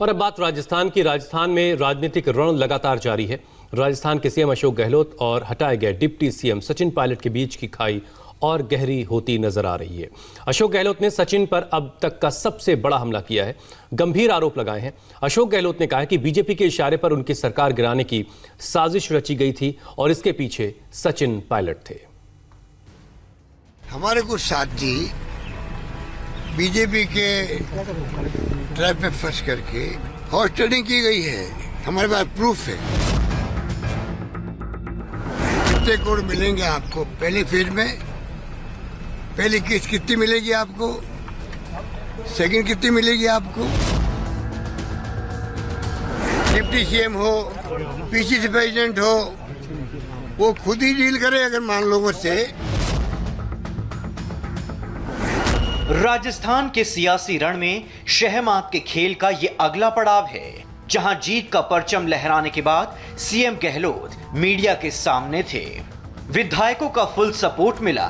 और अब बात राजस्थान की। राजस्थान में राजनीतिक रण लगातार जारी है। राजस्थान के सीएम अशोक गहलोत और हटाए गए डिप्टी सीएम सचिन पायलट के बीच की खाई और गहरी होती नजर आ रही है। अशोक गहलोत ने सचिन पर अब तक का सबसे बड़ा हमला किया है, गंभीर आरोप लगाए हैं। अशोक गहलोत ने कहा है कि बीजेपी के इशारे पर उनकी सरकार गिराने की साजिश रची गई थी और इसके पीछे सचिन पायलट थे। हमारे कुछ साथी बीजेपी के ट्रैप में फंस करके हॉर्स ट्रेडिंग की गई है। हमारे पास प्रूफ है। कितने करोड़ मिलेंगे आपको पहले फेज में? पहली किस्त कितनी मिलेगी आपको? सेकंड कितनी मिलेगी आपको? डिप्टी सीएम हो, पीसीसी प्रेसिडेंट हो, वो खुद ही डील करे अगर मान लो मुझसे। राजस्थान के सियासी रण में शहमात के खेल का ये अगला पड़ाव है, जहां जीत का परचम लहराने के बाद सीएम गहलोत मीडिया के सामने थे। विधायकों का फुल सपोर्ट मिला।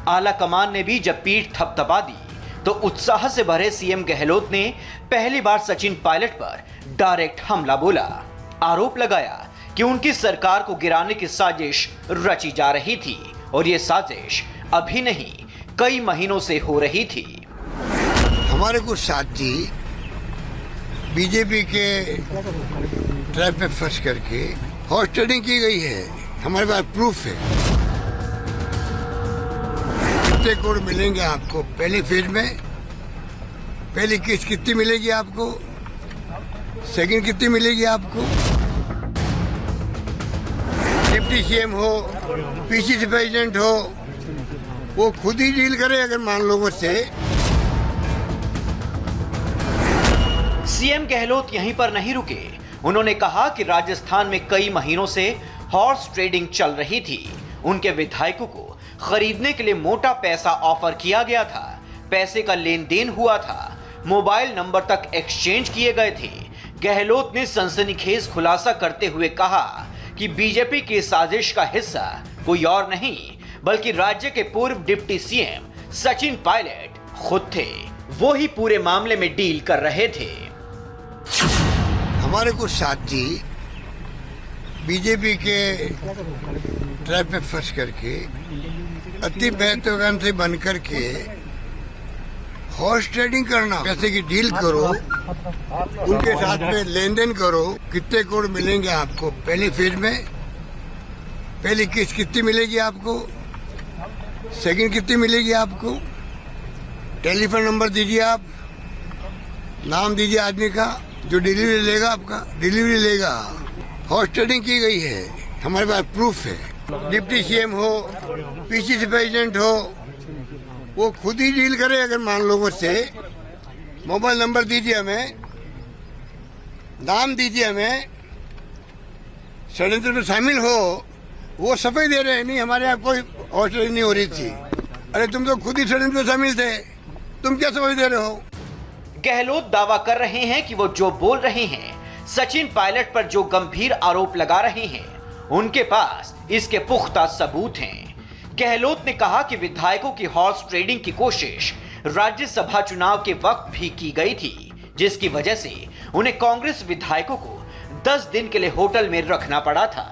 आला कमान ने भी जब पीठ थपथपा दी तो उत्साह से भरे सीएम गहलोत ने पहली बार सचिन पायलट पर डायरेक्ट हमला बोला। आरोप लगाया कि उनकी सरकार को गिराने की साजिश रची जा रही थी और ये साजिश अभी नहीं, कई महीनों से हो रही थी। हमारे कुछ साथी बीजेपी के ट्रैप में फंस करके हॉर्स ट्रेडिंग की गई है। हमारे पास प्रूफ है। कितने करोड़ मिलेंगे आपको पहले फेज में? पहली किस्त कितनी मिलेगी आपको? सेकंड कितनी मिलेगी आपको? डिप्टी सीएम हो, पीसीसी प्रेसिडेंट हो, वो खुद ही डील करे अगर मान लो मुझसे। सीएम गहलोत यहीं पर नहीं रुके। उन्होंने कहा कि राजस्थान में कई महीनों से हॉर्स ट्रेडिंग चल रही थी। उनके विधायकों को खरीदने के लिए मोटा पैसा ऑफर किया गया था। पैसे का लेन देन हुआ था। मोबाइल नंबर तक एक्सचेंज किए गए थे। गहलोत ने सनसनीखेज खुलासा करते हुए कहा कि बीजेपी की साजिश का हिस्सा कोई और नहीं बल्कि राज्य के पूर्व डिप्टी सीएम सचिन पायलट खुद थे। वो ही पूरे मामले में डील कर रहे थे। हमारे कुछ साथी बीजेपी के ट्रैप में फंस करके अति महत्वाकांक्षी बन करके हॉर्स ट्रेडिंग करना, पैसे की डील करो, उनके साथ में लेन देन करो। कितने करोड़ मिलेंगे आपको पहले फेज में? पहली किस्त कितनी मिलेगी आपको? सेकंड कितनी मिलेगी आपको? टेलीफोन नंबर दीजिए, आप नाम दीजिए आदमी का जो डिलीवरी लेगा, आपका डिलीवरी लेगा। हॉर्स ट्रेडिंग की गई है। हमारे पास प्रूफ है। डिप्टी सीएम हो, पीसीसी प्रेसिडेंट हो, वो खुद ही डील करे अगर मान लो मुझसे। मोबाइल नंबर दीजिए हमें, नाम दीजिए हमें। षड्यंत्र में शामिल हो वो सफाई दे रहे हैं। नहीं, हमारे यहाँ कोई हॉर्स ट्रेडिंग नहीं हो रही थी। अरे तुम तो खुद ही षड्यंत्र में शामिल थे, तुम क्या सफाई दे रहे हो? गहलोत दावा कर रहे हैं कि वो जो बोल रहे हैं, सचिन पायलट पर जो गंभीर आरोप लगा रहे हैं, उनके पास इसके पुख्ता सबूत हैं। गहलोत ने कहा कि विधायकों की हॉर्स ट्रेडिंग की कोशिश राज्यसभा चुनाव के वक्त भी की गई थी, जिसकी वजह से उन्हें कांग्रेस विधायकों को 10 दिन के लिए होटल में रखना पड़ा था।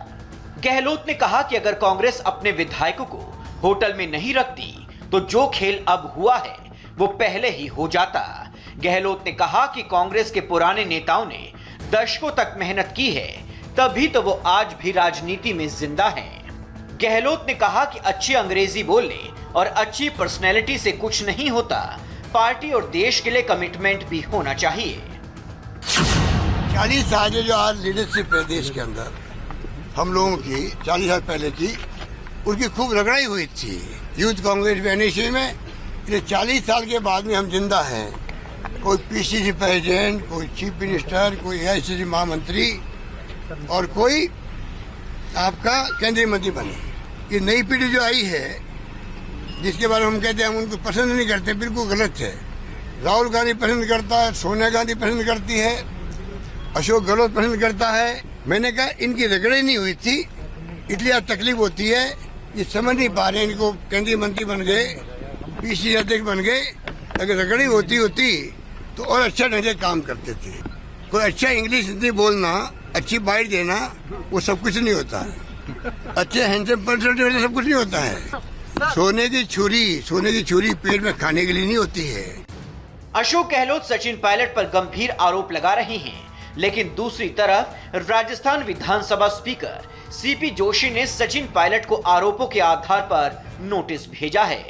गहलोत ने कहा कि अगर कांग्रेस अपने विधायकों को होटल में नहीं रखती तो जो खेल अब हुआ है वो पहले ही हो जाता। गहलोत ने कहा कि कांग्रेस के पुराने नेताओं ने दशकों तक मेहनत की है, तभी तो वो आज भी राजनीति में जिंदा हैं। गहलोत ने कहा कि अच्छी अंग्रेजी बोलने और अच्छी पर्सनैलिटी से कुछ नहीं होता, पार्टी और देश के लिए कमिटमेंट भी होना चाहिए। 40 साल जो आज लीडरशिप है देश के अंदर, हम लोगों की 40 साल पहले की, उनकी खूब रगड़ाई हुई थी यूथ कांग्रेस में, एनएसयू में। 40 साल के बाद में हम जिंदा हैं। कोई पीसीसी प्रेसिडेंट, कोई चीफ मिनिस्टर, कोई एआईसीसी महामंत्री और कोई आपका केंद्रीय मंत्री बने। ये नई पीढ़ी जो आई है, जिसके बारे में हम कहते हैं हम उनको पसंद नहीं करते, बिल्कुल गलत है। राहुल गांधी पसंद करता है, सोनिया गांधी पसंद करती है, अशोक गहलोत पसंद करता है। मैंने कहा इनकी रगड़ाई नहीं हुई थी, इसलिए आज तकलीफ होती है। ये समझ नहीं पा रहे, इनको केंद्रीय मंत्री बन गए, पीसीसी अध्यक्ष बन गए। अगर रगड़ी होती तो और अच्छा ढंग से काम करते थे। कोई अच्छा इंग्लिश हिंदी बोलना, अच्छी बाइट देना, वो सब कुछ नहीं होता है। अच्छे हैंडसम पर्सन होना सब कुछ नहीं होता है। सोने की छुरी पेट में खाने के लिए नहीं होती है। अशोक गहलोत सचिन पायलट पर गंभीर आरोप लगा रहे हैं, लेकिन दूसरी तरफ राजस्थान विधानसभा स्पीकर सीपी जोशी ने सचिन पायलट को आरोपों के आधार पर नोटिस भेजा है।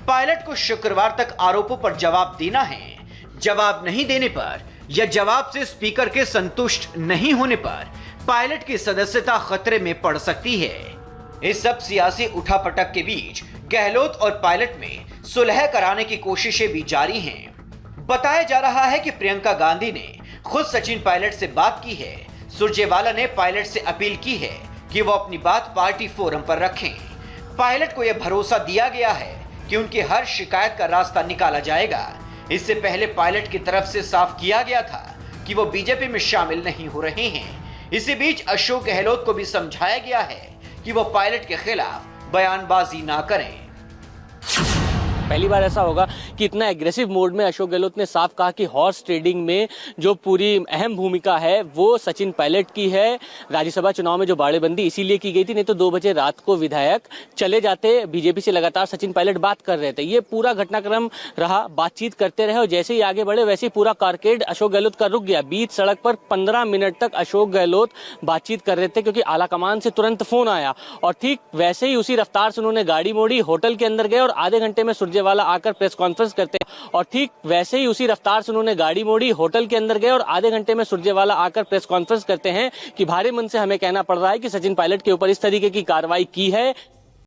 पायलट को शुक्रवार तक आरोपों पर जवाब देना है। जवाब नहीं देने पर या जवाब से स्पीकर के संतुष्ट नहीं होने पर पायलट की सदस्यता खतरे में पड़ सकती है। इस सब सियासी उठापटक के बीच गहलोत और पायलट में सुलह कराने की कोशिशें भी जारी हैं। बताया जा रहा है कि प्रियंका गांधी ने खुद सचिन पायलट से बात की है। सुरजेवाला ने पायलट से अपील की है कि वो अपनी बात पार्टी फोरम पर रखें। पायलट को यह भरोसा दिया गया है कि उनकी हर शिकायत का रास्ता निकाला जाएगा। इससे पहले पायलट की तरफ से साफ किया गया था कि वो बीजेपी में शामिल नहीं हो रहे हैं। इसी बीच अशोक गहलोत को भी समझाया गया है कि वो पायलट के खिलाफ बयानबाजी ना करें। पहली बार ऐसा होगा कि इतना एग्रेसिव मोड में अशोक गहलोत ने साफ कहा कि हॉर्स ट्रेडिंग में जो पूरी अहम भूमिका है वो सचिन पायलट की है। राज्यसभा चुनाव में जो बाड़ेबंदी इसीलिए की गई थी, नहीं तो 2 बजे रात को विधायक चले जाते। बीजेपी से लगातार सचिन पायलट बात कर रहे थे। ये पूरा घटनाक्रम रहा, बातचीत करते रहे और जैसे ही आगे बढ़े वैसे ही पूरा कारकेड अशोक गहलोत का रुक गया। बीच सड़क पर 15 मिनट तक अशोक गहलोत बातचीत कर रहे थे क्योंकि आलाकमान से तुरंत फोन आया और ठीक वैसे ही उसी रफ्तार से उन्होंने गाड़ी मोड़ी, होटल के अंदर गए और आधे घंटे में सुरजेवाला आकर प्रेस कॉन्फ्रेंस करते हैं। और ठीक वैसे ही उसी रफ्तार से उन्होंने गाड़ी मोड़ी, होटल के अंदर गए और आधे घंटे में सुरजेवाला आकर प्रेस कॉन्फ्रेंस करते हैं कि भारी मन से हमें कहना पड़ रहा है कि सचिन पायलट के ऊपर इस तरीके की कार्रवाई की है